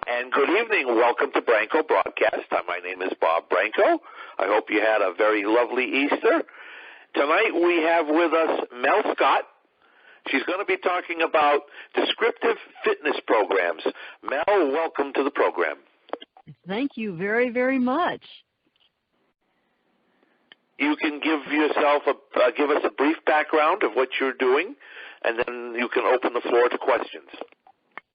And good evening. Welcome to Branco Broadcast. My name is Bob Branco. I hope you had a very lovely Easter. Tonight we have with us Mel Scott. She's going to be talking about descriptive fitness programs. Mel, welcome to the program. Thank you very, very much. You can give us a brief background of what you're doing, and then you can open the floor to questions.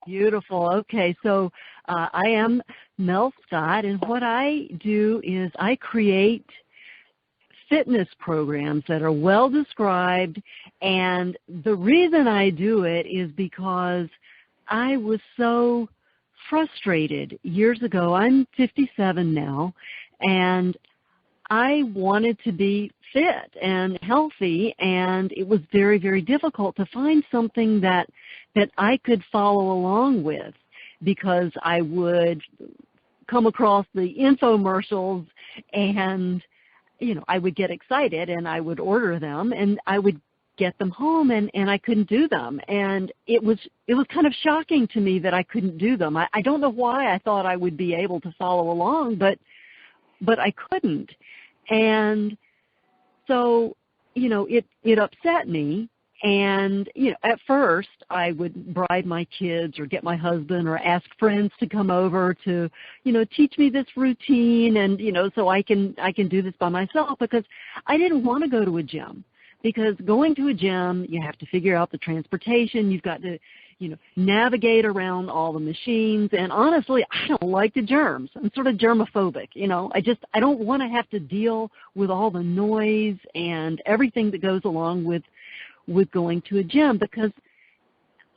Beautiful. Okay, so I am Mel Scott, and what I do is I create fitness programs that are well described, and the reason I do it is because I was so frustrated years ago. I'm 57 now, and I wanted to be fit and healthy, and it was very, very difficult to find something that I could follow along with, because I would come across the infomercials and, you know, I would get excited and I would order them and I would get them home and I couldn't do them. And it was kind of shocking to me that I couldn't do them. I don't know why I thought I would be able to follow along, but I couldn't. And so, you know, it upset me. And, you know, at first I would bribe my kids or get my husband or ask friends to come over to, you know, teach me this routine and, you know, so I can do this by myself, because I didn't want to go to a gym. Because going to a gym, you have to figure out the transportation. You've got to, you know, navigate around all the machines. And honestly, I don't like the germs. I'm sort of germophobic, you know. I don't want to have to deal with all the noise and everything that goes along with going to a gym, because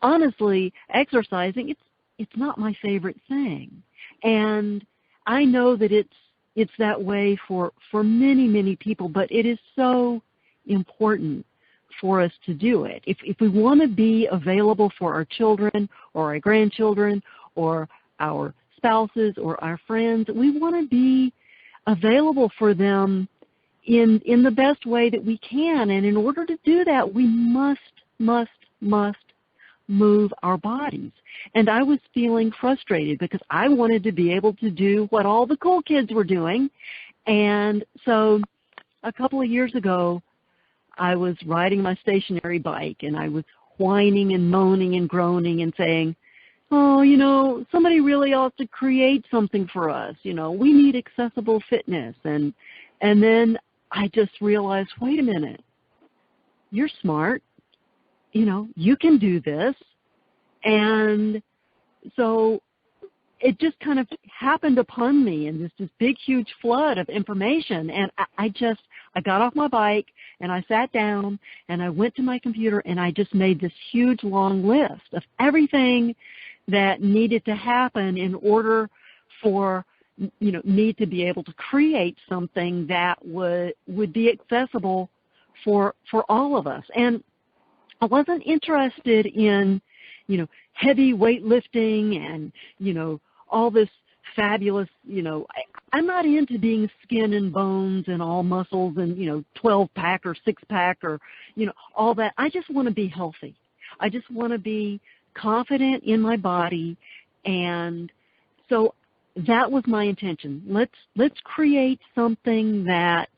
honestly, exercising, it's not my favorite thing. And I know that it's that way for many, many people, but it is so important for us to do it. If we want to be available for our children or our grandchildren or our spouses or our friends, we want to be available for them in the best way that we can. And in order to do that, we must move our bodies. And I was feeling frustrated because I wanted to be able to do what all the cool kids were doing. And so a couple of years ago, I was riding my stationary bike and I was whining and moaning and groaning and saying, oh, you know, somebody really ought to create something for us. You know, we need accessible fitness. And then I just realized, wait a minute, you're smart. You know, you can do this. And so it just kind of happened upon me in this big, huge flood of information. And I got off my bike and I sat down and I went to my computer and I just made this huge, long list of everything that needed to happen in order for, you know, me to be able to create something that would be accessible for all of us. And I wasn't interested in, you know, heavy weightlifting and, you know, all this fabulous, you know, I'm not into being skin and bones and all muscles and, you know, 12-pack or 6-pack or, you know, all that. I just want to be healthy. I just want to be confident in my body. And so that was my intention. Let's create something that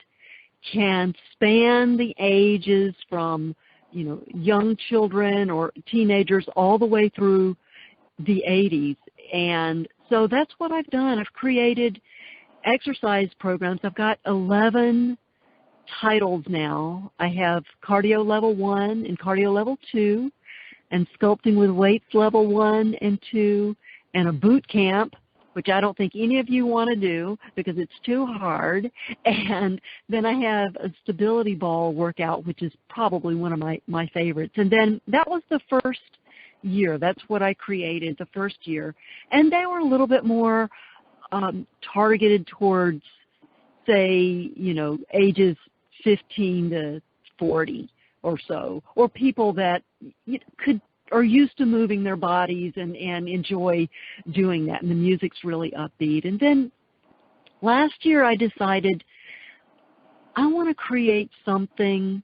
can span the ages from, you know, young children or teenagers all the way through the 80s. And so that's what I've done. I've created exercise programs. I've got 11 titles now. I have cardio level 1 and cardio level 2, and sculpting with weights level 1 and 2, and a boot camp, which I don't think any of you want to do because it's too hard. And then I have a stability ball workout, which is probably one of my favorites. And then that was the first year. That's what I created the first year. And they were a little bit more targeted towards, say, you know, ages 15 to 40 or so, or people that are used to moving their bodies and enjoy doing that. And the music's really upbeat. And then last year I decided I want to create something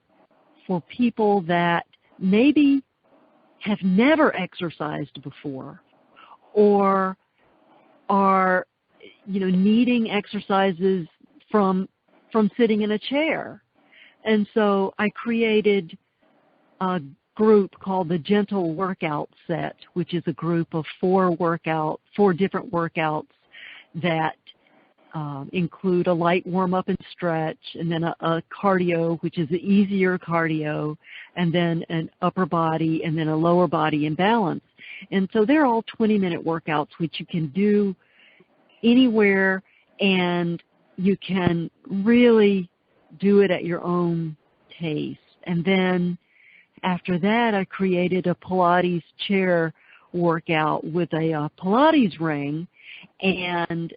for people that maybe have never exercised before, or are, needing exercises from sitting in a chair. And so I created a group called the Gentle Workout Set, which is a group of 4 different workouts that include a light warm-up and stretch, and then a cardio, which is the easier cardio, and then an upper body, and then a lower body in balance. And so they're all 20-minute workouts, which you can do anywhere, and you can really do it at your own pace. And then after that, I created a Pilates chair workout with a Pilates ring, and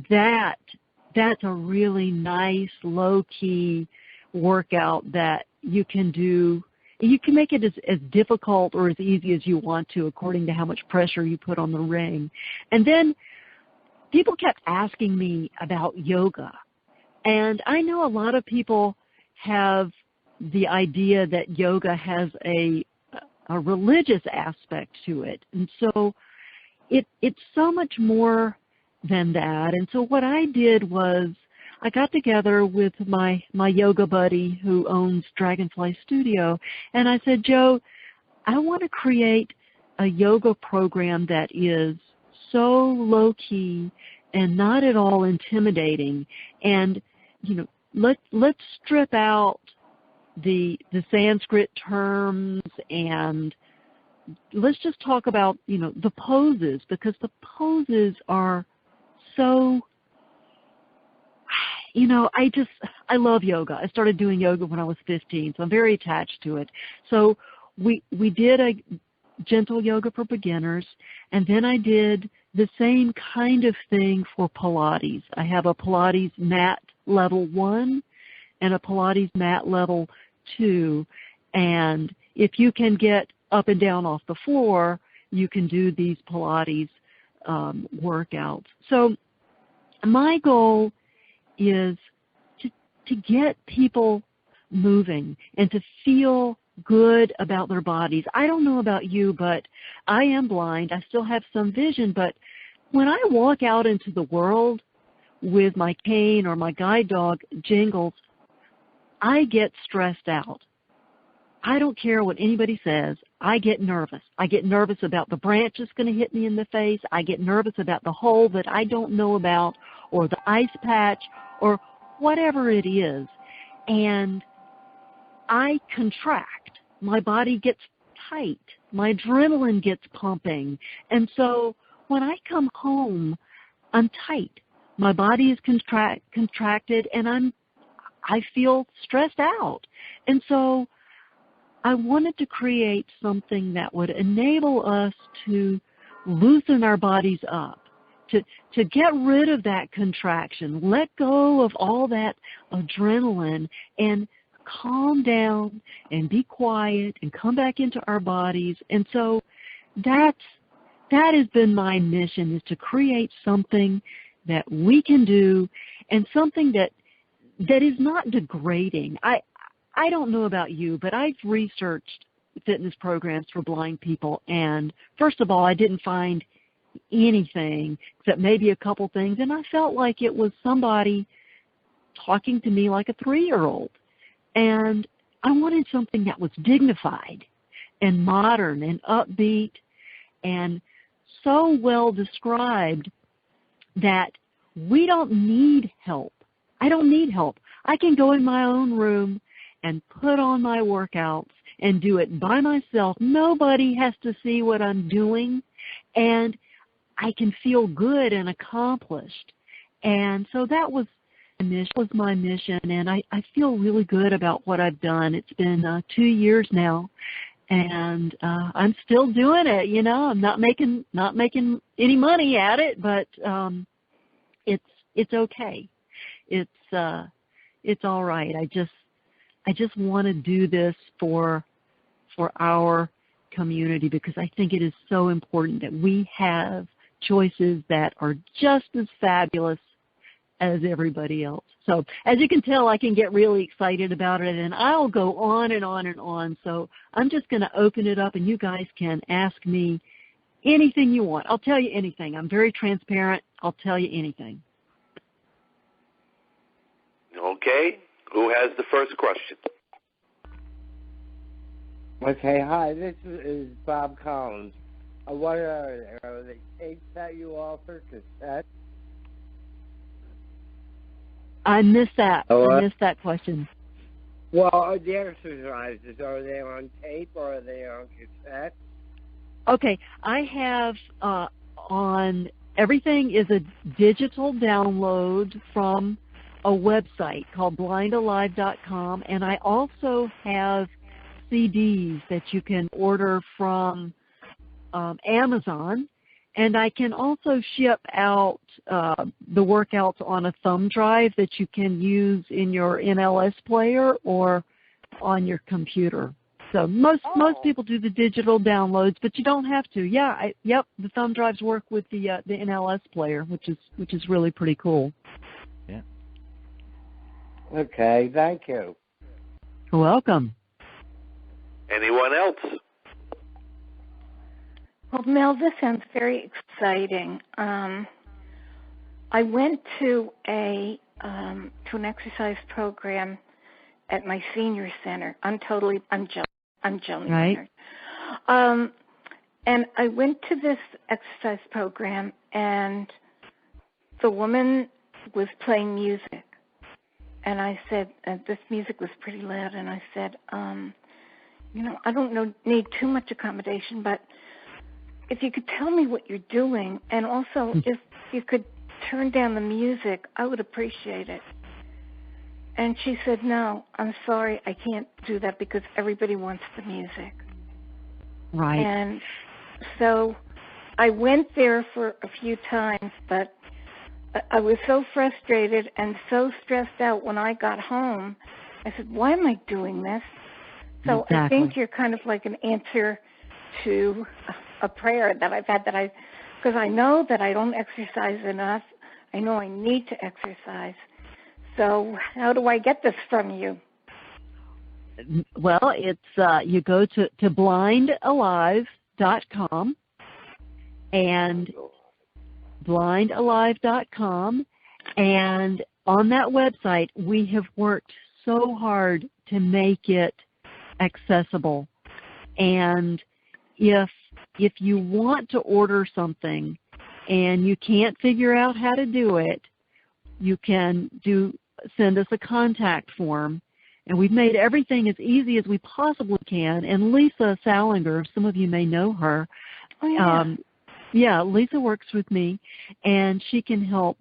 that's a really nice, low-key workout that you can do. You can make it as difficult or as easy as you want to, according to how much pressure you put on the ring. And then people kept asking me about yoga. And I know a lot of people have the idea that yoga has a religious aspect to it. And so it's so much more than that. And so what I did was I got together with my yoga buddy who owns Dragonfly Studio, and I said, Joe, I want to create a yoga program that is so low-key and not at all intimidating. And, let's strip out the Sanskrit terms, and let's just talk about, the poses, because the poses are so, I love yoga. I started doing yoga when I was 15, so I'm very attached to it. So we did a gentle yoga for beginners, and then I did the same kind of thing for Pilates. I have a Pilates mat level 1 and a Pilates mat level 2, and if you can get up and down off the floor, you can do these Pilates workouts. So my goal is to get people moving and to feel good about their bodies. I don't know about you, but I am blind. I still have some vision, but when I walk out into the world with my cane or my guide dog Jingles, I get stressed out. I don't care what anybody says. I get nervous. I get nervous about the branch that's going to hit me in the face. I get nervous about the hole that I don't know about, or the ice patch, or whatever it is. And I contract. My body gets tight. My adrenaline gets pumping. And so when I come home, I'm tight. My body is contracted, and I feel stressed out. And so I wanted to create something that would enable us to loosen our bodies up, to get rid of that contraction, let go of all that adrenaline, and calm down and be quiet and come back into our bodies. And so that has been my mission, is to create something that we can do, and something that is not degrading. I don't know about you, but I've researched fitness programs for blind people, and first of all, I didn't find anything except maybe a couple things, and I felt like it was somebody talking to me like a 3-year-old. And I wanted something that was dignified and modern and upbeat and so well described that we don't need help. I don't need help. I can go in my own room and put on my workouts and do it by myself. Nobody has to see what I'm doing, and I can feel good and accomplished. And so that was my mission, and I feel really good about what I've done. It's been 2 years now, and I'm still doing it. I'm not making any money at it, but it's okay. It's all right. I just want to do this for our community, because I think it is so important that we have choices that are just as fabulous as everybody else. So as you can tell, I can get really excited about it, and I'll go on and on and on. So I'm just going to open it up, and you guys can ask me anything you want. I'll tell you anything. I'm very transparent. I'll tell you anything. Okay. Who has the first question? Okay, hi, this is Bob Collins. What are the tapes that you offer, cassettes? I missed that. Hello? I missed that question. Well, the exercises, are they on tape or are they on cassette? Okay, I have on everything is a digital download from a website called BlindAlive.com, and I also have CDs that you can order from Amazon, and I can also ship out the workouts on a thumb drive that you can use in your NLS player or on your computer. So most people do the digital downloads, but you don't have to. Yeah, the thumb drives work with the NLS player, which is really pretty cool. Yeah. Okay, thank you. You're welcome. Anyone else? Well, Mel, this sounds very exciting. I went to an exercise program at my senior center. I'm Joni Right. Leonard. And I went to this exercise program, and the woman was playing music. And I said, this music was pretty loud, and I said, I don't need too much accommodation, but if you could tell me what you're doing, and also if you could turn down the music, I would appreciate it. And she said, no, I'm sorry, I can't do that because everybody wants the music. Right. And so I went there for a few times, but I was so frustrated and so stressed out when I got home. I said, why am I doing this? So Exactly. I think you're kind of like an answer to a prayer that I've had, because I know that I don't exercise enough. I know I need to exercise. So how do I get this from you? Well, it's you go to BlindAlive.com, and BlindAlive.com, and on that website we have worked so hard to make it accessible. And if you want to order something and you can't figure out how to do it, you can send us a contact form, and we've made everything as easy as we possibly can. And Lisa Salinger, some of you may know her. Oh, yeah. Lisa works with me, and she can help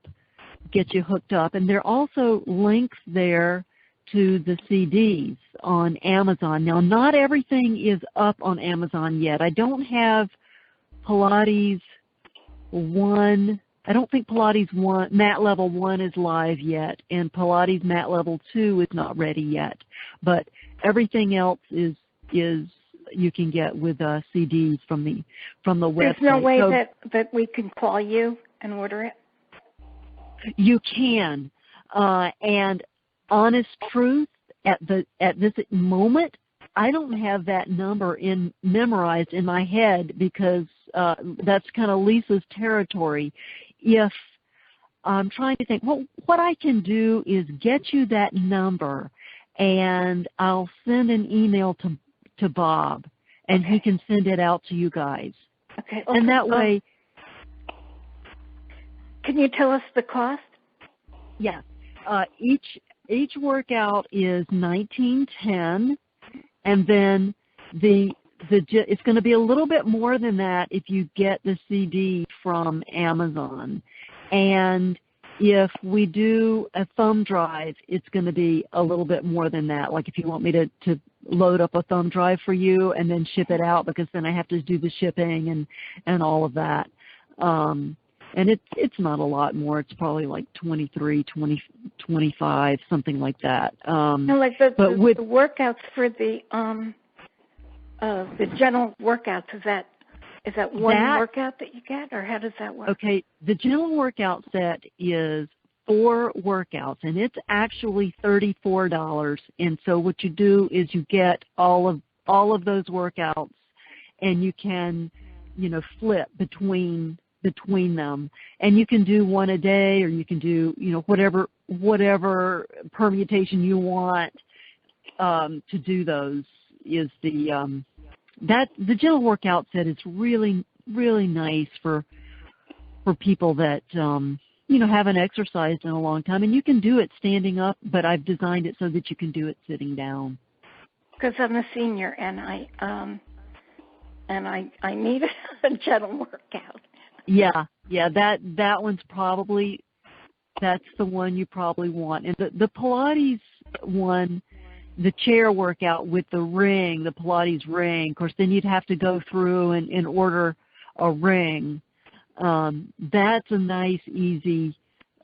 get you hooked up. And there are also links there to the CDs on Amazon. Now, not everything is up on Amazon yet. I don't have Pilates 1. I don't think Pilates 1, Mat Level 1 is live yet, and Pilates Mat Level 2 is not ready yet. But everything else is you can get with CDs from the website. There's no way that we can call you and order it? You can. And honest truth, at this moment, I don't have that number memorized in my head because that's kind of Lisa's territory. If I'm trying to think, well, what I can do is get you that number, and I'll send an email to Bob, and he can send it out to you guys. Okay. And that way. Can you tell us the cost? Yeah. Each workout is $19.10, and then it's going to be a little bit more than that if you get the CD from Amazon. And if we do a thumb drive, it's going to be a little bit more than that. Like if you want me to load up a thumb drive for you and then ship it out, because then I have to do the shipping and all of that. And it's not a lot more. It's probably like 23, 20, 25, something like that. Like the workouts for the general workouts, is that one workout that you get, or how does that work? Okay, the general workout set is 4 workouts, and it's actually $34. And so what you do is you get all of those workouts, and you can flip between them, and you can do one a day, or you can do whatever permutation you want to do those. Is the gentle workout set is really nice for people that haven't exercised in a long time, and you can do it standing up, but I've designed it so that you can do it sitting down. Because I'm a senior and I need a gentle workout. Yeah, that one's probably, that's the one you probably want. And the Pilates one, the chair workout with the ring, the Pilates ring, of course, then you'd have to go through and order a ring. That's a nice, easy,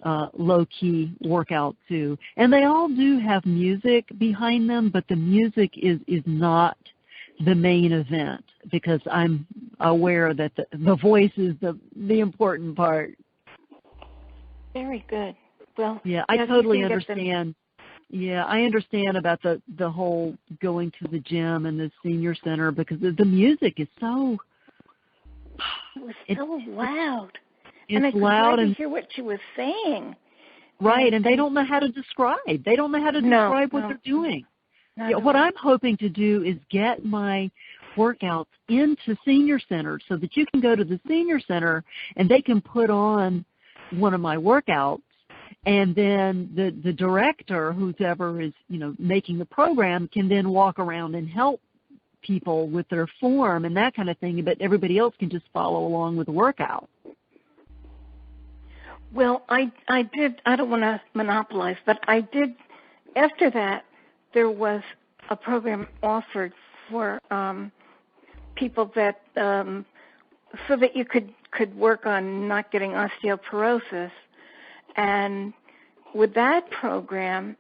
low-key workout, too. And they all do have music behind them, but the music is not the main event, because I'm aware that the voice is the important part. Very good. Well, yeah, I totally understand. Yeah, I understand about the whole going to the gym and the senior center, because the music is so... It was so loud. It's and I could loud hardly hear what she was saying. Right, and they don't know how to describe. They don't know how to describe what they're doing. What I'm hoping to do is get my workouts into senior centers so that you can go to the senior center and they can put on one of my workouts, and then the director, whoever is making the program, can then walk around and help people with their form and that kind of thing, but everybody else can just follow along with the workout. Well, I did, I don't want to monopolize, but I did, after that, there was a program offered for people that, so that you could work on not getting osteoporosis. And with that program,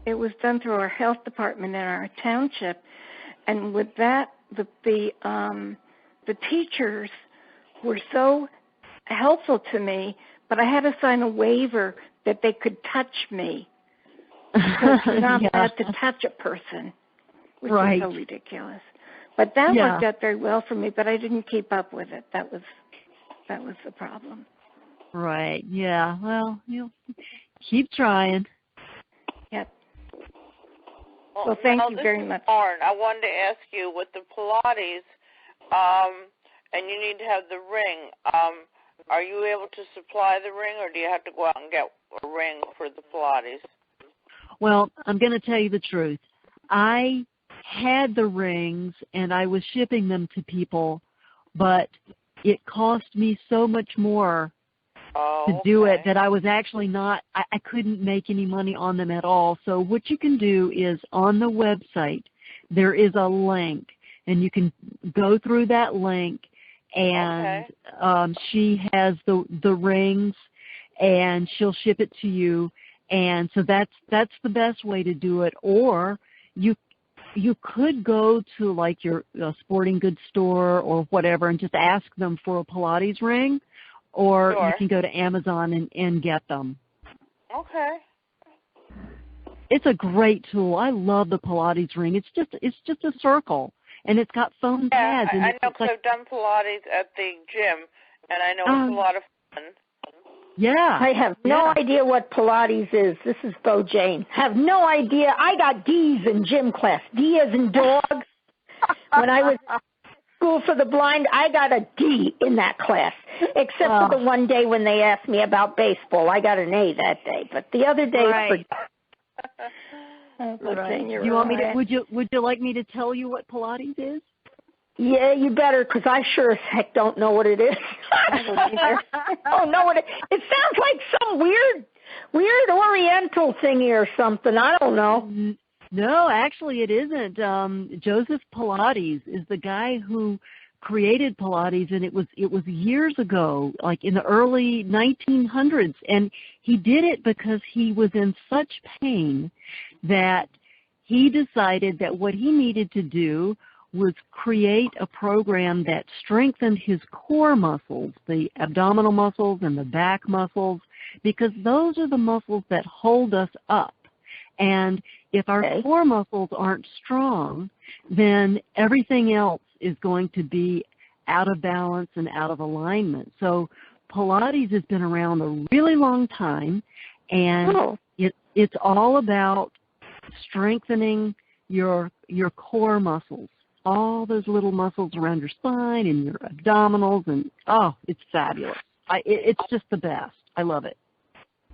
it was done through our health department in our township. And with that, the teachers were so helpful to me, but I had to sign a waiver that they could touch me. Because you're not allowed to touch a person, which is so ridiculous. But that worked out very well for me, but I didn't keep up with it. That was the problem. Right, yeah. Well, keep trying. Yep. Well, thank you very much. Lauren, I wanted to ask you, with the Pilates, and you need to have the ring, are you able to supply the ring, or do you have to go out and get a ring for the Pilates? Well, I'm going to tell you the truth. I had the rings, and I was shipping them to people, but it cost me so much more to do it that I was actually not, I couldn't make any money on them at all. So what you can do is, on the website, there is a link, and you can go through that link, and she has the rings, and she'll ship it to you. And so that's the best way to do it. Or you could go to like your sporting goods store or whatever and just ask them for a Pilates ring, or you can go to Amazon and get them. Okay. It's a great tool. I love the Pilates ring. It's just a circle, and it's got foam pads. I know, because I've done Pilates at the gym, and I know it's a lot of fun. Yeah. I have no idea what Pilates is. This is Bo Jane. Have no idea. I got D's in gym class. D as in dog. When I was in school for the blind, I got a D in that class, except for the one day when they asked me about baseball. I got an A that day, but the other day. You want me to? Would you like me to tell you what Pilates is? Yeah, you better, because I sure as heck don't know what it is. I don't know what it sounds like some weird Oriental thingy or something. I don't know. No, actually it isn't. Joseph Pilates is the guy who created Pilates, and it was years ago, like in the early 1900s, and he did it because he was in such pain that he decided that what he needed to do was create a program that strengthened his core muscles, the abdominal muscles and the back muscles, because those are the muscles that hold us up. And if our core muscles aren't strong, then everything else is going to be out of balance and out of alignment. So Pilates has been around a really long time, and it's all about strengthening your core muscles, all those little muscles around your spine and your abdominals, and it's fabulous. It's just the best. I love it.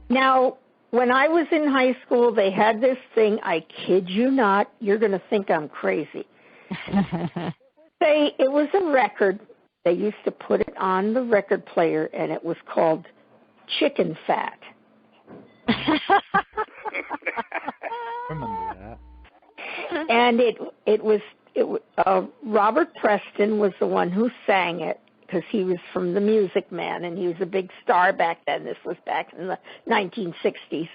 Now, when I was in high school, they had this thing, I kid you not, you're going to think I'm crazy. It was a record. They used to put it on the record player, and it was called Chicken Fat. Remember that. And it was Robert Preston was the one who sang it, because he was from The Music Man, and he was a big star back then. This was back in the 1960s.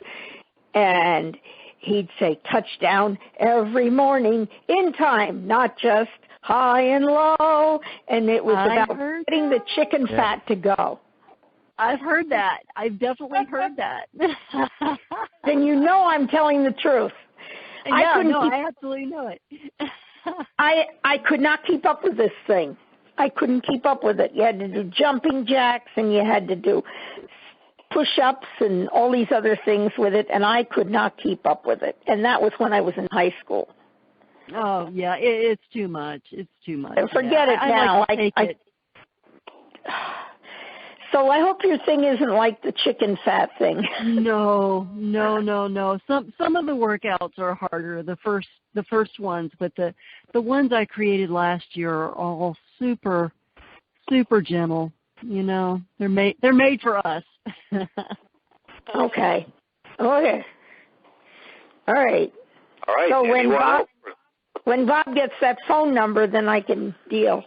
And he'd say, touchdown every morning in time, not just high and low. And it was about getting the chicken fat to go. I've heard that. I've definitely heard that. Then you know I'm telling the truth. I absolutely know it. I could not keep up with this thing. I couldn't keep up with it. You had to do jumping jacks, and you had to do push-ups and all these other things with it, and I could not keep up with it. And that was when I was in high school. Oh, yeah, it's too much. It's too much. Forget it now. So I hope your thing isn't like the chicken fat thing. No. Some of the workouts are harder, the first ones, but the ones I created last year are all super, super gentle. You know, they're made for us. Okay. All right. So when Bob gets that phone number, then I can deal.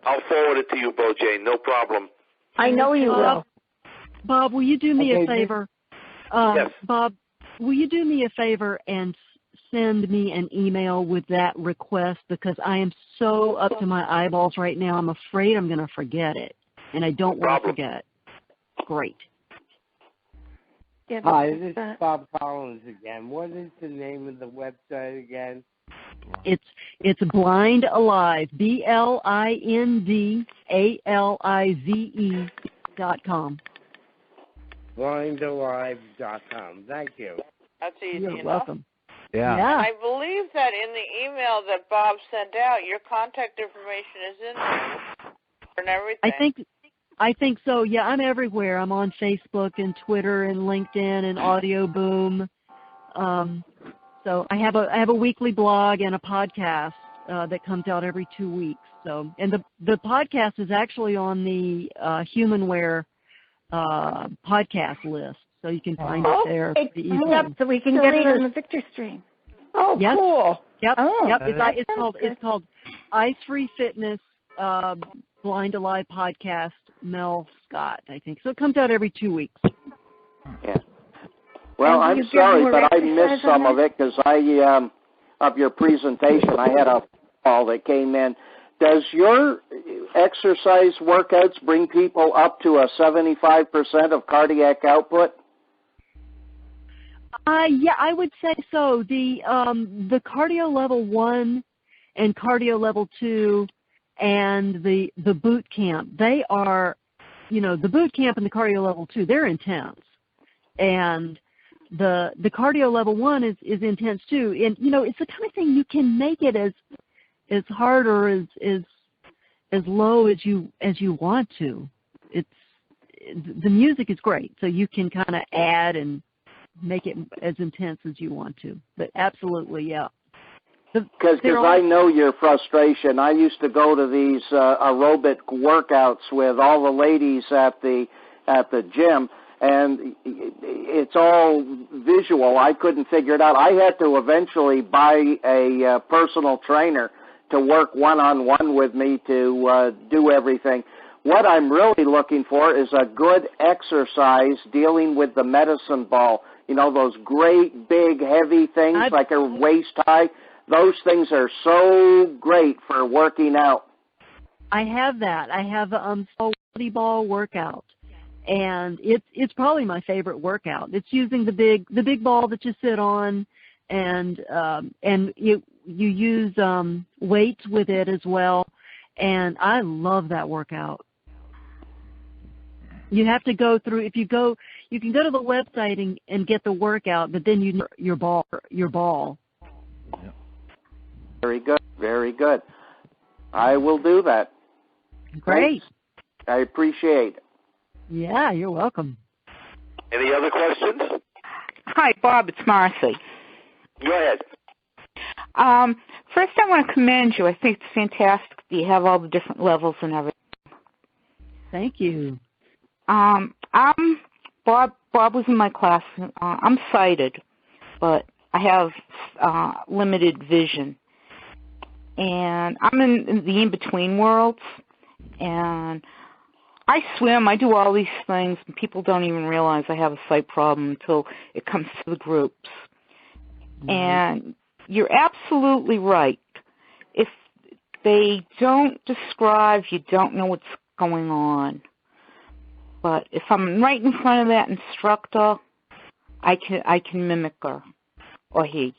I'll forward it to you, Bojane. No problem. I know you will. Bob, will you do me a favor? Yes. Bob, will you do me a favor and send me an email with that request, because I am so up to my eyeballs right now. I'm afraid I'm going to forget it, and I don't want to forget. Great. Hi, this is Bob Collins again. What is the name of the website again? It's BlindAlive, BlindAlive.com. BlindAlive.com. Thank you. That's easy You're enough. welcome. Yeah. I believe that in the email that Bob sent out, your contact information is in there and everything. I think so. Yeah, I'm everywhere. I'm on Facebook and Twitter and LinkedIn and Audio Boom. So I have a weekly blog and a podcast that comes out every 2 weeks. So, and the podcast is actually on the Humanware podcast list, so you can find it there pretty easily. Yep, so we can get it on the Victor stream. Oh, yep. Cool. Yep. Oh, yep. It's called Ice Free Fitness Blind Alive Podcast. Mel Scott, I think. So it comes out every 2 weeks. Yeah. Well, I'm sorry, but I missed some of it because of your presentation, I had a call that came in. Does your exercise workouts bring people up to a 75% of cardiac output? Yeah, I would say so. The cardio level 1 and cardio level 2 and the boot camp, they are, the boot camp and the cardio level 2, they're intense. And the cardio level 1 is intense too. And, it's the kind of thing you can make it as hard or as low as you want to. The music is great, so you can kind of add and make it as intense as you want to. But absolutely, yeah. Because I know your frustration. I used to go to these aerobic workouts with all the ladies at the gym, and it's all visual. I couldn't figure it out. I had to eventually buy a personal trainer to work one-on-one with me to do everything. What I'm really looking for is a good exercise dealing with the medicine ball. Those great, big, heavy things like a waist high. Those things are so great for working out. I have that. I have a body ball workout, and it's probably my favorite workout. It's using the big ball that you sit on, and you use weights with it as well, And I love that workout. You have to go through, you can go to the website and get the workout, but then you your ball. Very good, very good. I will do that. Great. Thanks. I appreciate it. Yeah, you're welcome. Any other questions? Hi, Bob. It's Marcy. Go ahead. First, I want to commend you. I think it's fantastic that you have all the different levels and everything. Thank you. Bob was in my class. I'm sighted, but I have limited vision. And I'm in the in-between worlds. And I swim. I do all these things, and people don't even realize I have a sight problem until it comes to the groups. Mm-hmm. And you're absolutely right. If they don't describe, you don't know what's going on. But if I'm right in front of that instructor, I can mimic her or he.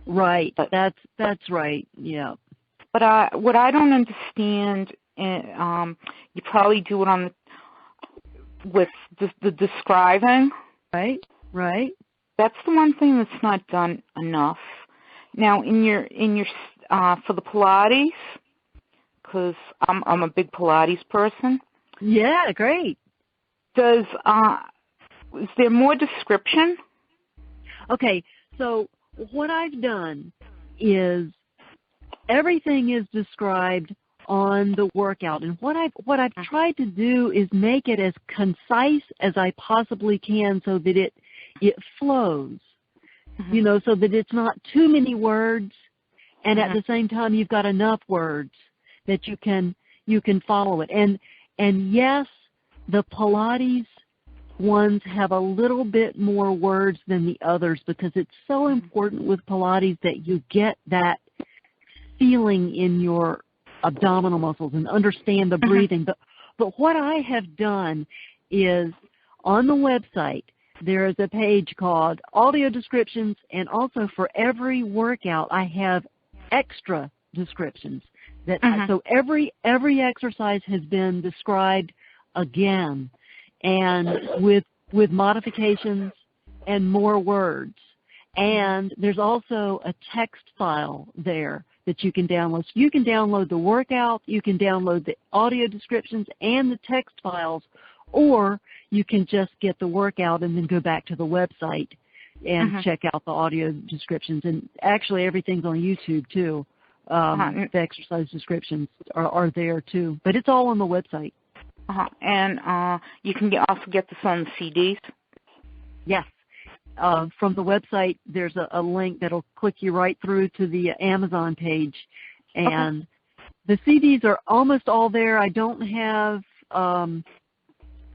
Right. But that's right. Yeah. But what I don't understand, you probably do it with the describing. Right. Right. That's the one thing that's not done enough. Now, in your for the Pilates, because I'm a big Pilates person. Yeah, great. Is there more description? Okay, so what I've done is everything is described on the workout, and what I've tried to do is make it as concise as I possibly can, so that it flows. Mm-hmm. So that it's not too many words, and at the same time you've got enough words that you can follow it. And yes, the Pilates ones have a little bit more words than the others, because it's so important with Pilates that you get that feeling in your abdominal muscles and understand the breathing. But what I have done is, on the website, there is a page called Audio Descriptions, and also for every workout I have extra descriptions. So every exercise has been described again, and with modifications and more words. And there's also a text file there that you can download. So you can download the workout, you can download the audio descriptions and the text files, or you can just get the workout and then go back to the website and check out the audio descriptions. And actually everything's on YouTube too. The exercise descriptions are there too, but it's all on the website. And you can also get this on the CDs? Yes. From the website, there's a link that'll click you right through to the Amazon page. And the CDs are almost all there. I don't have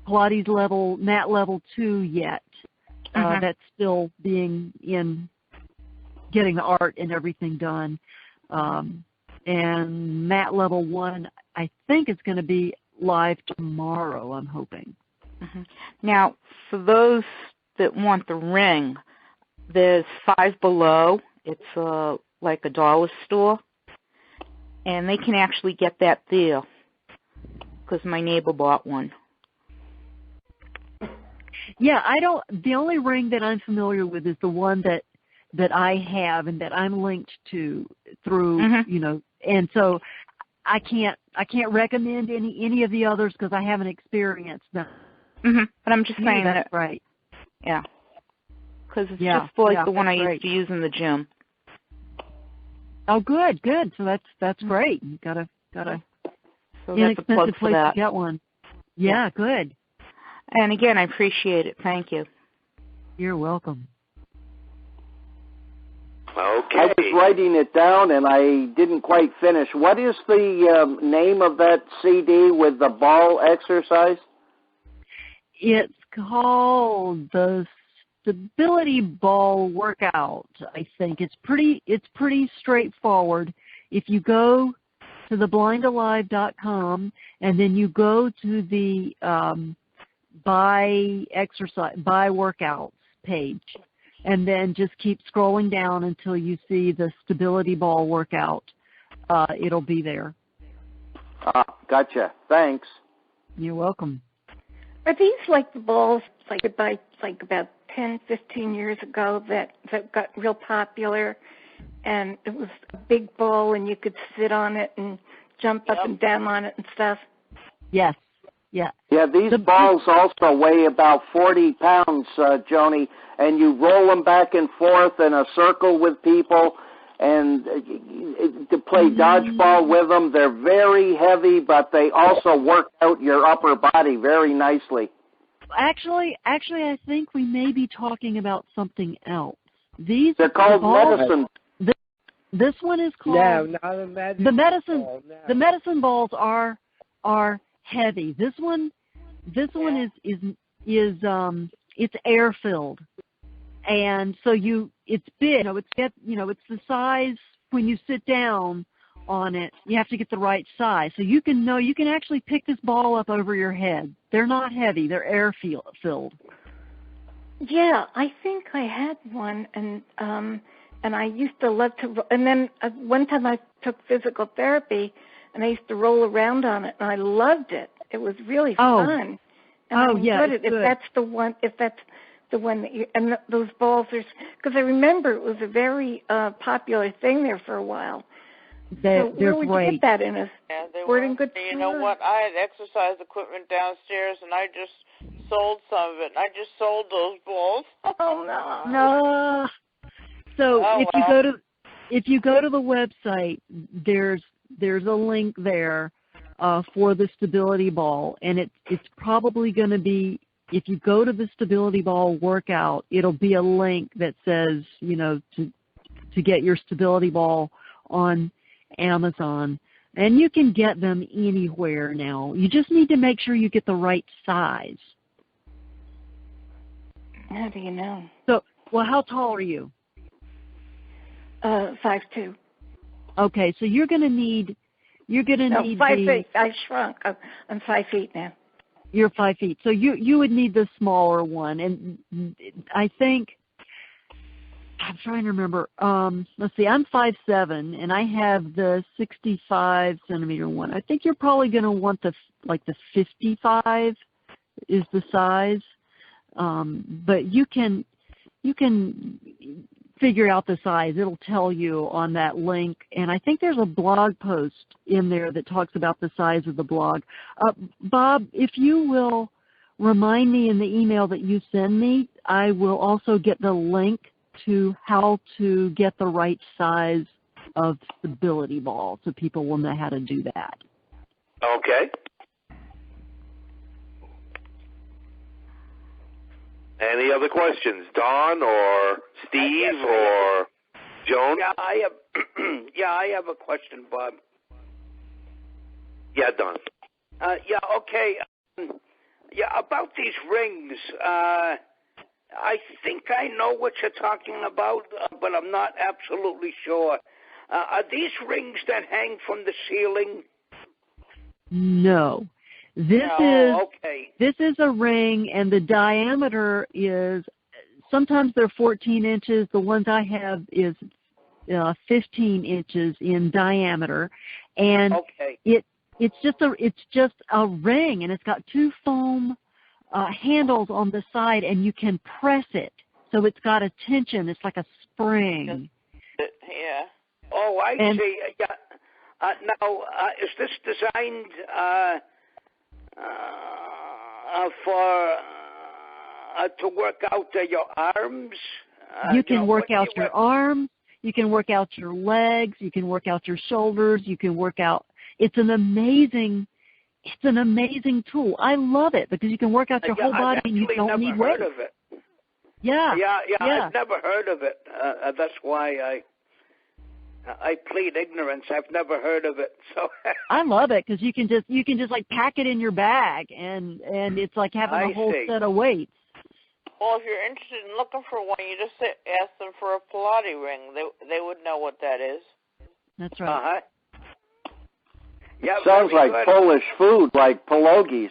Pilates level, mat level 2 yet. That's still getting the art and everything done. And mat level 1, I think it's going to be live tomorrow, I'm hoping. Now, for those that want the ring, there's Five Below. It's like a dollar store, and they can actually get that there, because my neighbor bought one. Yeah, the only ring that I'm familiar with is the one that I have and that I'm linked to through, and so I can't recommend any of the others because I haven't experienced them. But I'm just saying that's right. Yeah, because it's just like the one I used to use in the gym. Oh, good. So that's great. You got a so inexpensive that's place to get one. Yeah, good. And again, I appreciate it. Thank you. You're welcome. Okay. I was writing it down and I didn't quite finish. What is the name of that CD with the ball exercise? It's called the Stability Ball Workout, I think. It's pretty straightforward. If you go to the BlindAlive.com and then you go to the buy workouts page, and then just keep scrolling down until you see the Stability Ball Workout. it'll be there. Gotcha. Thanks. You're welcome. Are these like the balls like about 10, 15 years ago that got real popular, and it was a big ball and you could sit on it and jump up and down on it and stuff? Yes. Yeah. Yeah, these balls also weigh about 40 pounds, Joni, and you roll them back and forth in a circle with people, and to play dodgeball with them. They're very heavy, but they also work out your upper body very nicely. Actually, I think we may be talking about something else. They're called medicine. This one is called not a medicine ball. No. The medicine balls are heavy. This one is it's air filled, and so it's big. It's the size when you sit down on it. You have to get the right size, so you can actually pick this ball up over your head. They're not heavy. They're air filled. Yeah, I think I had one, and I used to love to. And then one time I took physical therapy, and I used to roll around on it, and I loved it. It was really fun. And I enjoyed it. If that's the one that you, and those balls are, because I remember it was a very popular thing there for a while. They're where would great. you get that in a sporting goods store? You know what? I had exercise equipment downstairs, and I just sold some of it. And I just sold those balls. Oh no! No. So if you go to the website, there's a link there for the stability ball, and it's probably going to be, if you go to the stability ball workout, it'll be a link that says, to get your stability ball on Amazon, and you can get them anywhere now. You just need to make sure you get the right size. How do you know? So, how tall are you? 5'2". Okay, so you're going to need 5 feet. I shrunk. I'm 5 feet now. You're 5 feet. So you would need the smaller one. And I think, I'm trying to remember. Let's see, I'm 5'7", and I have the 65 centimeter one. I think you're probably going to want the 55 is the size. But you can figure out the size. It'll tell you on that link, and I think there's a blog post in there that talks about the size of the blog. Bob, if you will remind me in the email that you send me, I will also get the link to how to get the right size of stability ball, so people will know how to do that. Okay. Any other questions, Don or Steve or Joan? Yeah, I have a question, Bob. Yeah, Don. Okay. About these rings. I think I know what you're talking about, but I'm not absolutely sure. Are these rings that hang from the ceiling? No. This is a ring, and the diameter is, sometimes they're 14 inches. The ones I have is 15 inches in diameter, and it's just a ring, and it's got two foam handles on the side, and you can press it, so it's got a tension. It's like a spring. Yeah. Oh, I see. Yeah. Now, is this designed for to work out your arms? You can work out your arms. You can work out your legs. You can work out your shoulders. You can work out. It's an amazing tool. I love it because you can work out your whole body and you don't need weight. I've never heard of it. Yeah. I've never heard of it. That's why I plead ignorance. I've never heard of it. So I love it because you can just like pack it in your bag, and it's like having a whole set of weights. Well, if you're interested in looking for one, you just ask them for a Pilates ring. They would know what that is. That's right. Yeah, sounds like good. Polish food, like pierogies.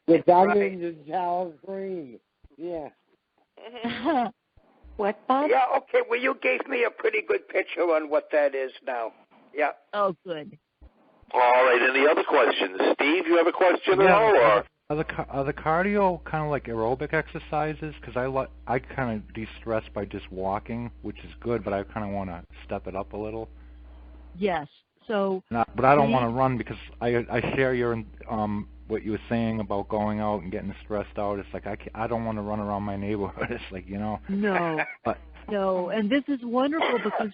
With onions and sour cream. Yeah. What, Bob? Yeah, okay. Well, you gave me a pretty good picture on what that is now. Yeah. Oh, good. All right. Any other questions? Steve, you have a question at all? Or? Are the cardio kind of like aerobic exercises? Because I kind of de-stress by just walking, which is good, but I kind of want to step it up a little. Yes. So. But I don't want to run because I share your what you were saying about going out and getting stressed out. It's like I don't want to run around my neighborhood. It's like, you know. No. But, no, and this is wonderful because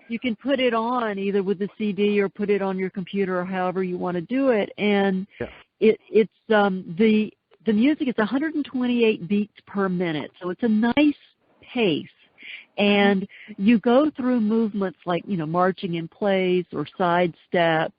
you can put it on either with the CD or put it on your computer or however you want to do it, and it's the music is 128 beats per minute, so it's a nice pace. And you go through movements like, you know, marching in place or side step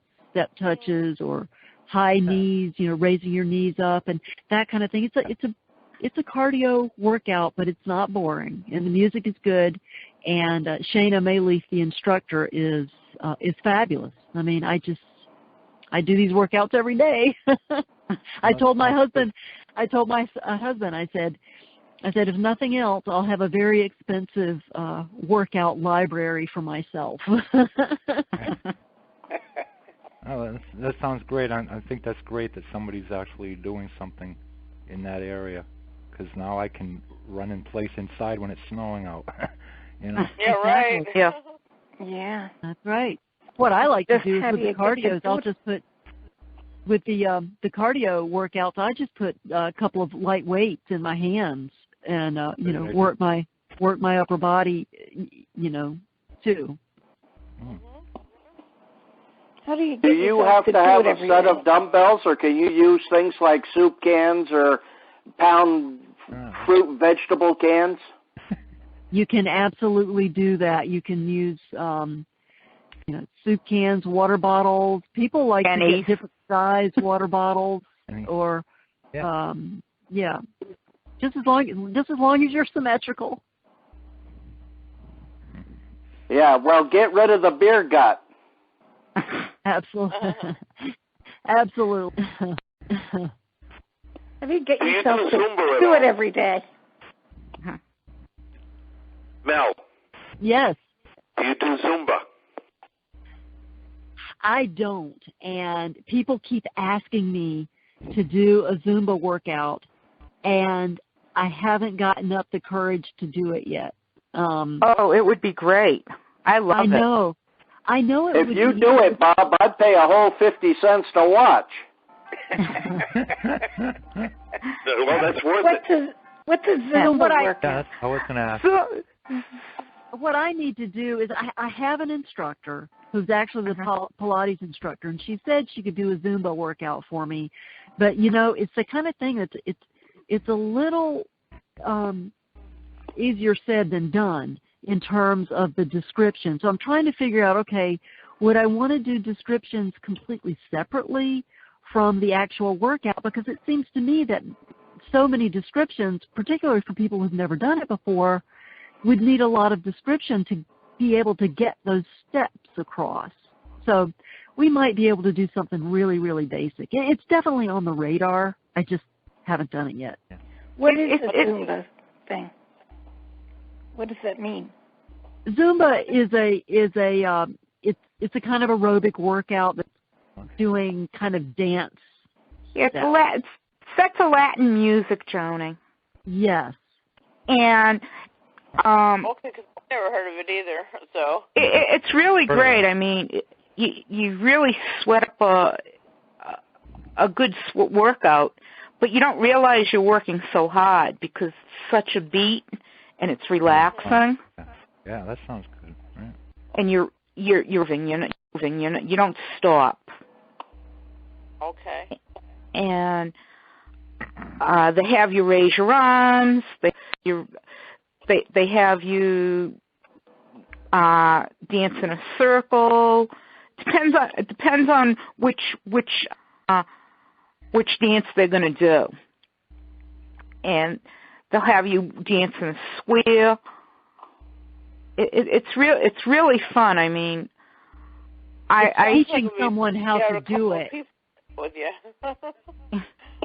touches or high knees, you know, raising your knees up and that kind of thing. It's a cardio workout, but it's not boring, and the music is good. And Shana Mayleaf, the instructor, is fabulous. I mean, I do these workouts every day. I told my husband, I said, if nothing else, I'll have a very expensive workout library for myself. Oh, that sounds great. I think that's great that somebody's actually doing something in that area, because now I can run in place inside when it's snowing out. You know? Yeah, right. Yeah. Yeah. That's right. What I like to Just do is have with the you cardio is get I'll just put, with the cardio workouts, I just put a couple of light weights in my hands and, you know, work my upper body, you know, too. How do you Do you have to have a set of dumbbells, or can you use things like soup cans or pound fruit and vegetable cans? You can absolutely do that. You can use, you know, soup cans, water bottles. People like to get different size water bottles, or, just as long as you're symmetrical. Yeah. Well, get rid of the beer gut. Absolutely. Absolutely. How do you get Do you yourself do to Zumba at do it all? every day? Mel, Yes. do you do Zumba? I don't, and people keep asking me to do a Zumba workout, and I haven't gotten up the courage to do it yet. Oh, it would be great. I love it. I know it If would you be do it, Bob, I'd pay a whole 50 cents to watch. Well, that's worth it. What's a Zumba workout? Yeah, that's I was going to ask. What I need to do is I have an instructor who's actually the Pilates instructor, and she said she could do a Zumba workout for me. But, you know, it's the kind of thing that's it's a little easier said than done in terms of the description. So I'm trying to figure out, okay, would I want to do descriptions completely separately from the actual workout? Because it seems to me that so many descriptions, particularly for people who've never done it before, would need a lot of description to be able to get those steps across. So we might be able to do something really, really basic. It's definitely on the radar. I just haven't done it yet. What is the Zumba thing? What does that mean? Zumba is it's a kind of aerobic workout that's doing kind of dance. Yeah, it's set to Latin music, Joni. Yes. And okay, because I've never heard of it either. So it's really great. I mean, you really sweat up a good workout, but you don't realize you're working so hard because it's such a beat and it's relaxing. Yeah, that sounds good. Right. And you're moving, you don't stop. okay. And they have you raise your arms. They have you dance in a circle. It depends on which dance they're going to do. And they'll have you dance in a square. It's really fun. I mean, I teaching someone how to do it. With you.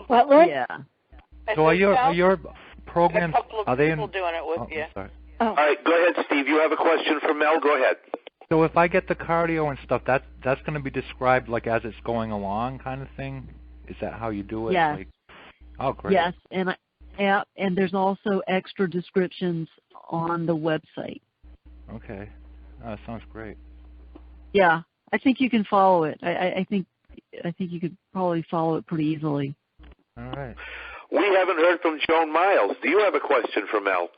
What? Yeah. So are your programs, a couple of are they people in? doing it with you. Sorry. Oh. All right, go ahead, Steve. You have a question for Mel? Go ahead. So if I get the cardio and stuff, that's going to be described like as it's going along, kind of thing. Is that how you do it? Yes. Like, oh, great. Yes, and there's also extra descriptions on the website. Okay. Oh, that sounds great. Yeah, I think you can follow it. I think you could probably follow it pretty easily. All right. We haven't heard from Joan Miles. Do you have a question for Mel?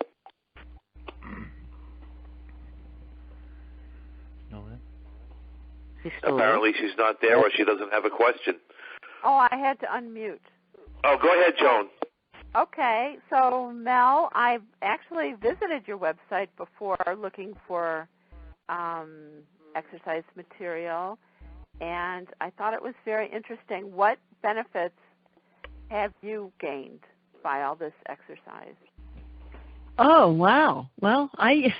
No, Apparently she's not there, or she doesn't have a question. Oh, I had to unmute. Oh, go ahead, Joan. Okay, so Mel, I've actually visited your website before looking for exercise material, and I thought it was very interesting. What benefits have you gained by all this exercise? Oh, wow. Well, I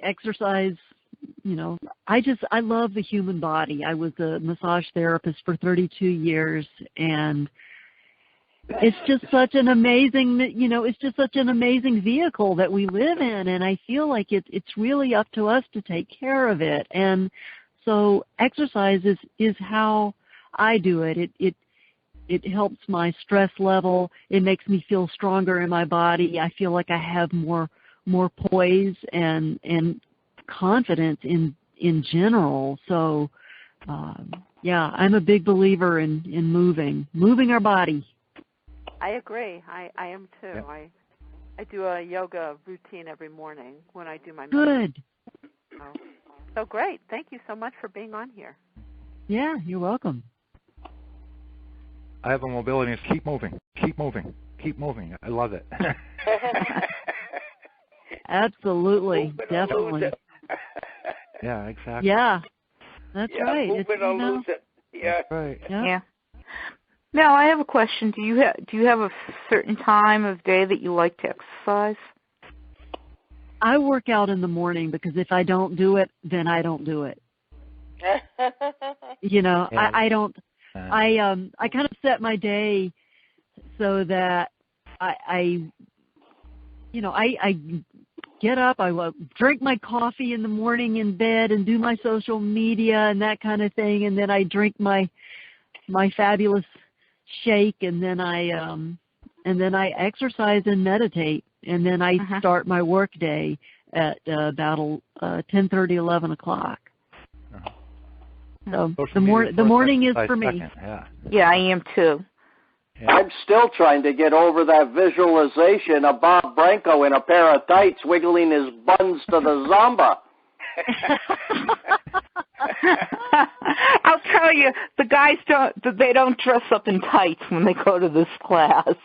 exercise, I love the human body. I was a massage therapist for 32 years, and it's just such an amazing, vehicle that we live in, and I feel like it's really up to us to take care of it. And so exercise is how I do it. It helps my stress level. It makes me feel stronger in my body. I feel like I have more poise and confidence in general. So, yeah, I'm a big believer in moving our body. I agree. I am too. Yep. I do a yoga routine every morning when I do my Good. So great. Thank you so much for being on here. Yeah, you're welcome. I have a mobility. It's keep moving, keep moving, keep moving. I love it. Absolutely, definitely. Yeah, exactly. Yeah, that's right. Move it or lose it. Yeah. Right. Yeah. Now, I have a question. Do you have a certain time of day that you like to exercise? I work out in the morning because if I don't do it, then I don't do it. Yeah. I don't. I kind of set my day so that I get up, I drink my coffee in the morning in bed and do my social media and that kind of thing, and then I drink my fabulous shake, and then I exercise and meditate, and then I start my work day at about 10:30, 11 o'clock. So the morning is for me. Yeah, I am too. Yeah. I'm still trying to get over that visualization of Bob Branco in a pair of tights wiggling his buns to the zamba. I'll tell you, the guys don't dress up in tights when they go to this class.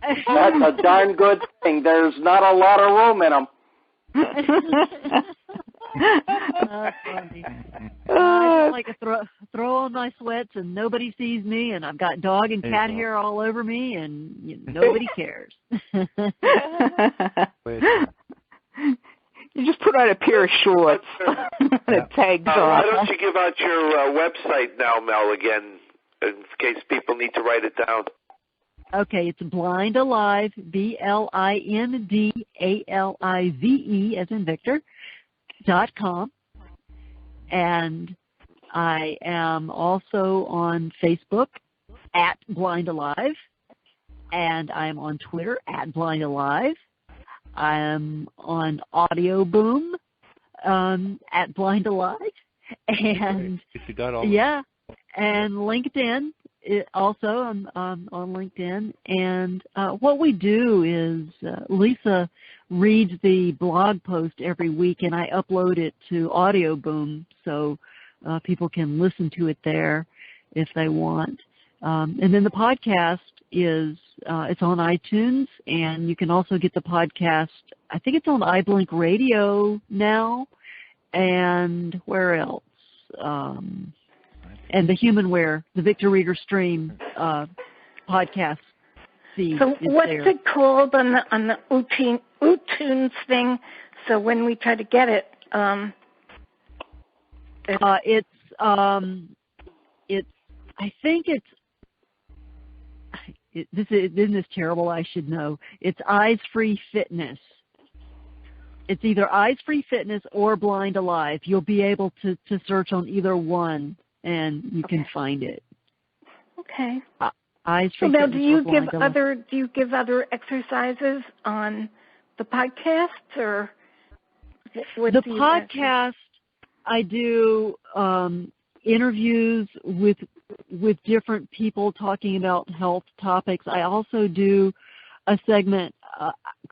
That's a darn good thing. There's not a lot of room in them. That's funny. I just like to throw on my sweats and nobody sees me, and I've got dog and cat hair all over me, and nobody cares. You just put on a pair of shorts and a tank top. Why don't you give out your website now, Mel, again, in case people need to write it down? Okay, it's BlindAlive, BlindAlive, as in Victor, .com. And I am also on Facebook at BlindAlive, and I'm on Twitter at BlindAlive. I'm on Audio Boom at BlindAlive, and and LinkedIn. Also, I'm on LinkedIn, and what we do is Lisa reads the blog post every week, and I upload it to Audio Boom so people can listen to it there if they want. And then the podcast is it's on iTunes, and you can also get the podcast. I think it's on iBlink Radio now, and where else? And the Humanware, the Victor Reader Stream podcast feed. So what's there. it called on the iTunes thing? So when we try to get it, isn't this terrible? I should know. It's Eyes Free Fitness. It's either Eyes Free Fitness or BlindAlive. You'll be able to search on either one, and you can find it. Okay. Eyes Free Now, Fitness. Do you give other exercises on the podcast, or what the do you podcast? I do interviews with different people talking about health topics. I also do a segment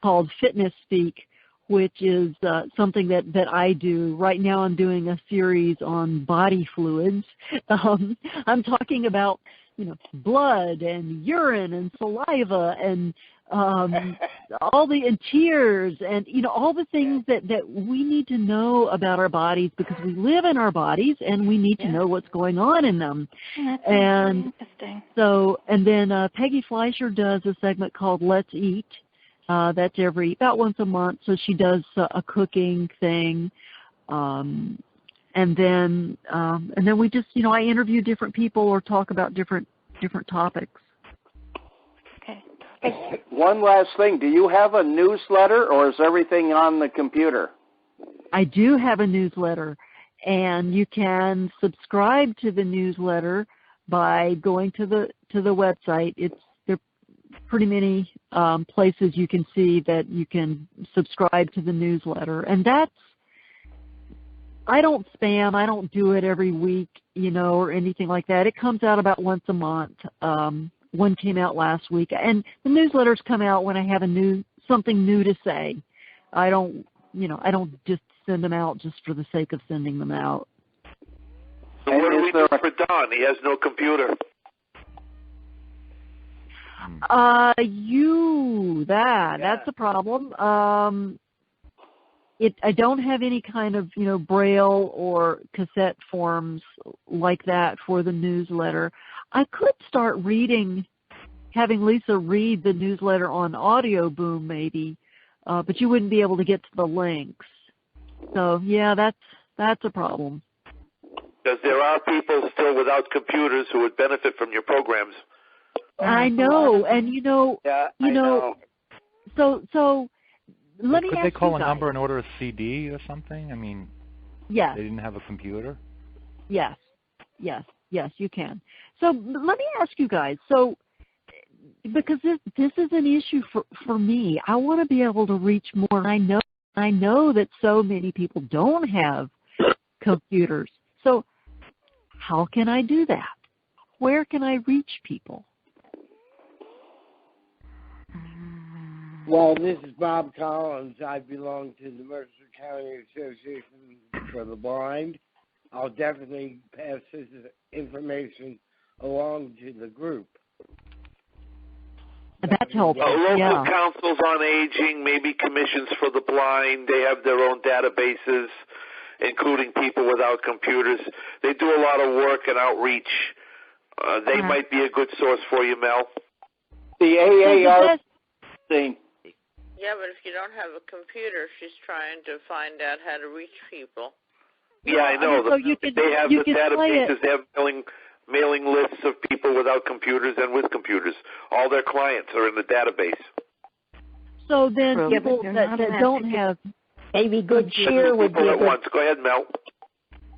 called Fitness Speak, which is something that I do. Right now I'm doing a series on body fluids. I'm talking about, blood and urine and saliva and and tears and, all the things that we need to know about our bodies, because we live in our bodies and we need to know what's going on in them. That's and interesting. So, and then Peggy Fleischer does a segment called Let's Eat. That's about once a month. So she does a cooking thing. And then we just, I interview different people or talk about different topics. Okay. One last thing. Do you have a newsletter, or is everything on the computer? I do have a newsletter, and you can subscribe to the newsletter by going to the website. There are pretty many places you can see that you can subscribe to the newsletter, and I don't spam. I don't do it every week, or anything like that. It comes out about once a month. One came out last week, and the newsletters come out when I have something new to say. I don't just send them out just for the sake of sending them out. So what do we do for Don? He has no computer. That's a problem. I don't have any kind of, Braille or cassette forms like that for the newsletter. I could start having Lisa read the newsletter on Audio Boom maybe, but you wouldn't be able to get to the links. So, yeah, that's a problem. Because there are people still without computers who would benefit from your programs. I know, and I know. So let me ask you guys. Could they call a number and order a CD or something? I mean, yes. They didn't have a computer? Yes, you can. So let me ask you guys. So because this is an issue for me, I want to be able to reach more. I know that so many people don't have computers. So how can I do that? Where can I reach people? Well, this is Bob Collins. I belong to the Mercer County Association for the Blind. I'll definitely pass this information along to the group. That's helpful. Local councils on aging, maybe commissions for the blind. They have their own databases, including people without computers. They do a lot of work and outreach. They might be a good source for you, Mel. The AAR thing. Yeah, but if you don't have a computer, she's trying to find out how to reach people. Yeah, I know. So they have the databases. They have mailing lists of people without computers and with computers. All their clients are in the database. So then people that don't have... Maybe Good Cheer would be at once. Go ahead, Mel.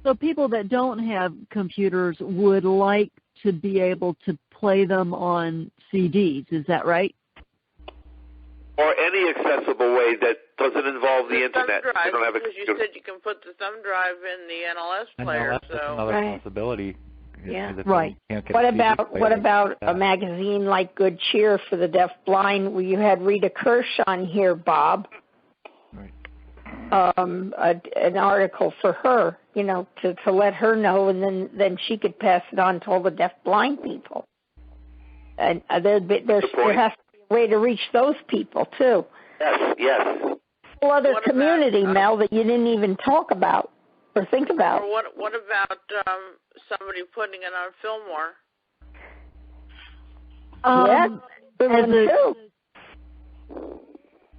So people that don't have computers would like to be able to play them on CDs. Is that right? Or any accessible way that doesn't involve the internet. Thumb drive, don't have a because computer. you said you can put the thumb drive in the NLS player. That's another possibility. Yeah. Right. What about a magazine like Good Cheer for the deaf-blind, where you had Rita Kirsch on here, Bob? Right. An article for her, to let her know, and then she could pass it on to all the deaf-blind people. And there has to be a way to reach those people too. Yes. Whole other community, Mel, that you didn't even talk about or think about. Or what about somebody putting it on Fillmore?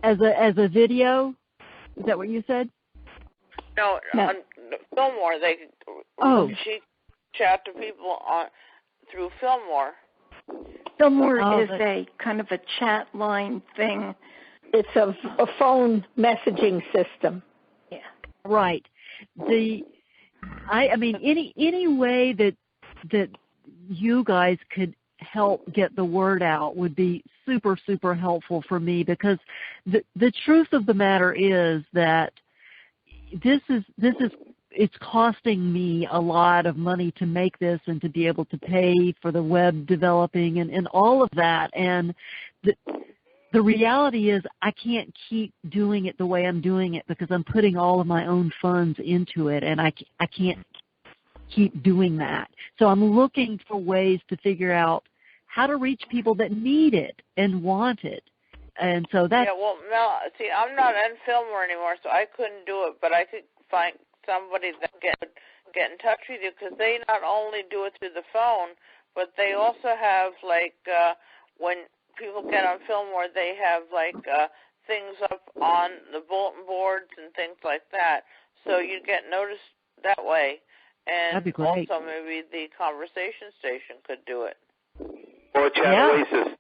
As a video. Is that what you said? No. On Fillmore, she chat to people through Fillmore. Fillmore is a kind of a chat line thing. It's a phone messaging system. Yeah. Right. I mean, any way that you guys could help get the word out would be super, super helpful for me, because the truth of the matter is that it's costing me a lot of money to make this and to be able to pay for the web developing and all of that. And the reality is I can't keep doing it the way I'm doing it, because I'm putting all of my own funds into it, and I can't keep doing that. So I'm looking for ways to figure out how to reach people that need it and want it. And so that's... Yeah, well, Mel, see, I'm not in Fillmore anymore, so I couldn't do it, but I could find somebody that get in touch with you, because they not only do it through the phone, but they also have, like, when people get on Fillmore, they have, like, things up on the bulletin boards and things like that. So you get noticed that way. And that'd be great. Also maybe the conversation station could do it. Or Chat Oasis.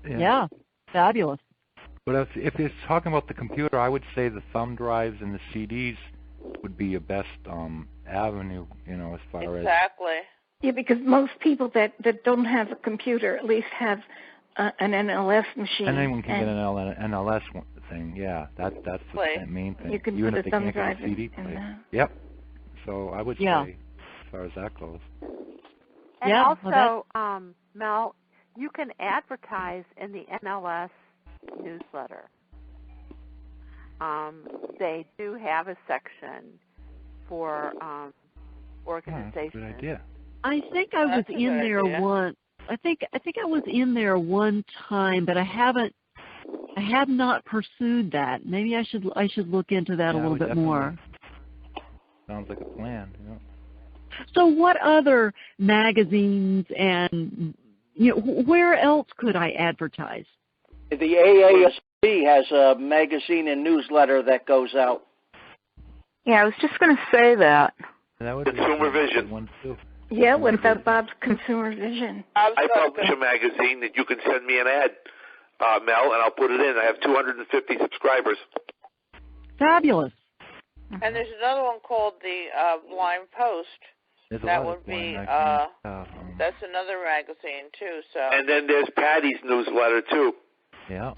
Yeah, fabulous. But if you're talking about the computer, I would say the thumb drives and the CDs would be your best avenue, as far as... Exactly. Yeah, because most people that don't have a computer at least have an NLS machine. And anyone can get an NLS thing, yeah. That's the main thing. You can even put if a they thumb can't drive get a CD in player. Yep. So I would say, as far as that goes. And also, Mel, you can advertise in the NLS newsletter. They do have a section for organizations. Good idea. I think I was in there once. I think I was in there one time, but I have not pursued that. Maybe I should look into that a little bit more. Sounds like a plan. Yeah. So what other magazines and where else could I advertise? The AASB has a magazine and newsletter that goes out. Yeah, I was just going to say that. That would Consumer be Vision. One too. Yeah, what about Bob's Consumer Vision? I publish a magazine that you can send me an ad, Mel, and I'll put it in. I have 250 subscribers. Fabulous. And there's another one called the Blind Post. That would be that's another magazine too. So. And then there's Patty's newsletter too. Yeah.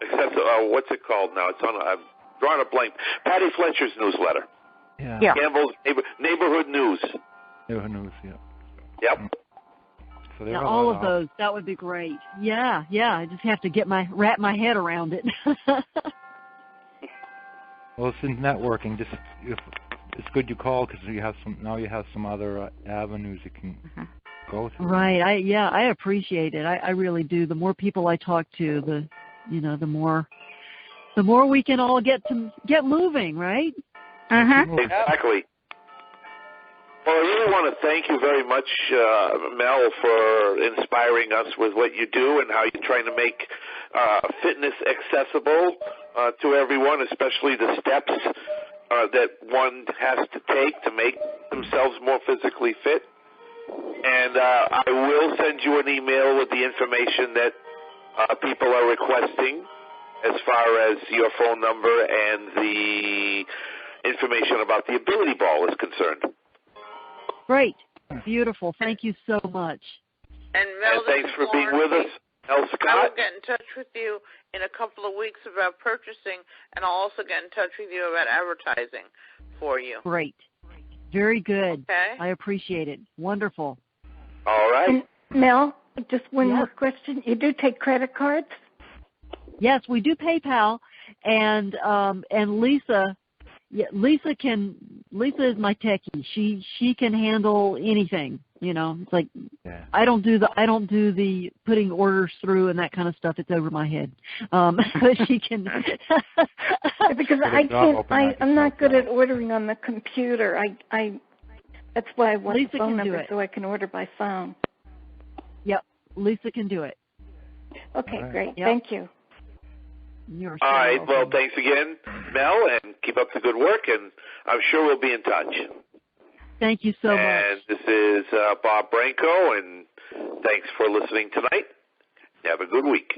Except what's it called now? It's on. I'm drawing a blank. Patty Fletcher's newsletter. Yeah. Campbell's Neighborhood News. Neighborhood News. Yeah. Yep. So now, all of those, that would be great. Yeah. I just have to wrap my head around it. Well, since networking, it's good you call, because you have some other avenues you can go through. Right. I appreciate it. I really do. The more people I talk to, the more we can all get moving, right? Exactly. Well, I really want to thank you very much, Mel, for inspiring us with what you do and how you're trying to make fitness accessible to everyone, especially the steps that one has to take to make themselves more physically fit. And I will send you an email with the information that people are requesting as far as your phone number and the information about the ability ball is concerned. Great. Beautiful. Thank you so much. And Mel, thanks for being with us, Mel Scott. I will get in touch with you in a couple of weeks about purchasing, and I'll also get in touch with you about advertising for you. Great. Very good. Okay. I appreciate it. Wonderful. All right. And Mel, just one more question. You do take credit cards? Yes, we do PayPal, and Lisa. Yeah, Lisa is my techie. She can handle anything. It's like I don't do the putting orders through and that kind of stuff. It's over my head. But she can. Because I'm not good at ordering on the computer. That's why I want Lisa the phone can do number it. so I can order by phone. Yep, Lisa can do it. Okay, right. great. Yep. Thank you. You're All right. welcome. Well, thanks again, Mel, and keep up the good work, and I'm sure we'll be in touch. Thank you so much. And this is Bob Branco, and thanks for listening tonight. Have a good week.